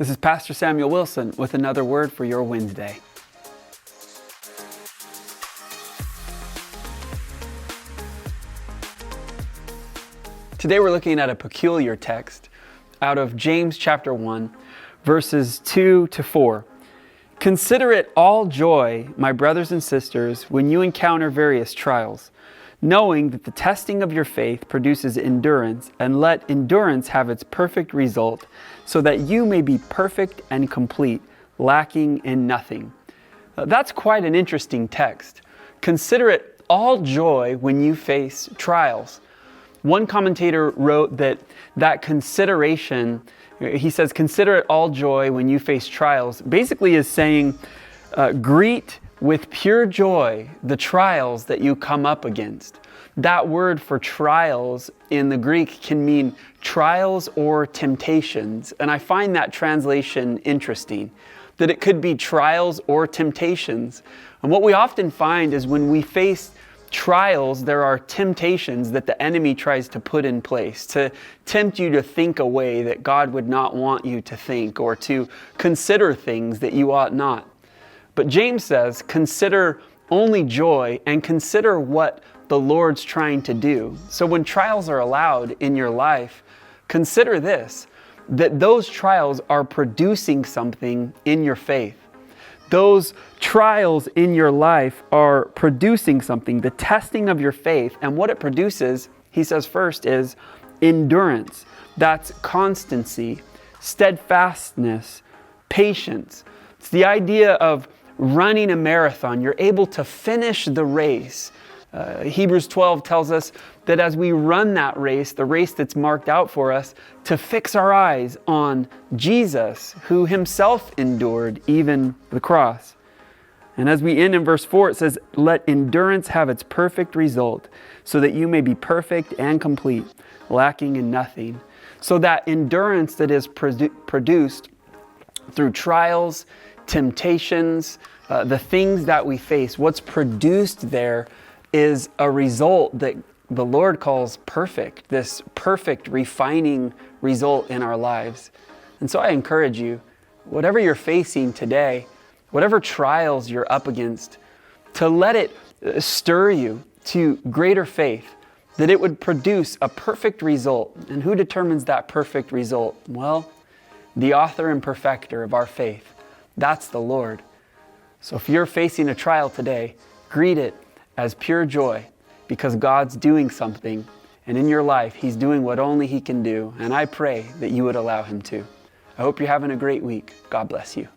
This is Pastor Samuel Wilson with another word for your Wednesday. Today we're looking at a peculiar text out of James chapter 1, verses 2 to 4. Consider it all joy, my brothers and sisters, when you encounter various trials, knowing that the testing of your faith produces endurance, and let endurance have its perfect result, so that you may be perfect and complete, lacking in nothing. That's quite an interesting text. Consider it all joy when you face trials. One commentator wrote that consideration, he says, consider it all joy when you face trials, basically is saying, greet with pure joy the trials that you come up against. That word for trials in the Greek can mean trials or temptations. And I find that translation interesting, that it could be trials or temptations. And what we often find is when we face trials, there are temptations that the enemy tries to put in place to tempt you to think a way that God would not want you to think, or to consider things that you ought not. But James says, consider only joy and consider what the Lord's trying to do. So when trials are allowed in your life, consider this, that those trials are producing something in your faith. Those trials in your life are producing something, the testing of your faith. And what it produces, he says first, is endurance. That's constancy, steadfastness, patience. It's the idea of running a marathon. You're able to finish the race. Hebrews 12 tells us that as we run that race, the race that's marked out for us, to fix our eyes on Jesus, who himself endured even the cross. And as we end in verse 4, it says, let endurance have its perfect result, so that you may be perfect and complete, lacking in nothing. So that endurance that is produced through trials, temptations, the things that we face, what's produced there is a result that the Lord calls perfect, this perfect refining result in our lives. And so I encourage you, whatever you're facing today, whatever trials you're up against, to let it stir you to greater faith, that it would produce a perfect result. And who determines that perfect result? Well, the author and perfecter of our faith. That's the Lord. So if you're facing a trial today, greet it as pure joy, because God's doing something, and in your life, he's doing what only he can do. And I pray that you would allow him to. I hope you're having a great week. God bless you.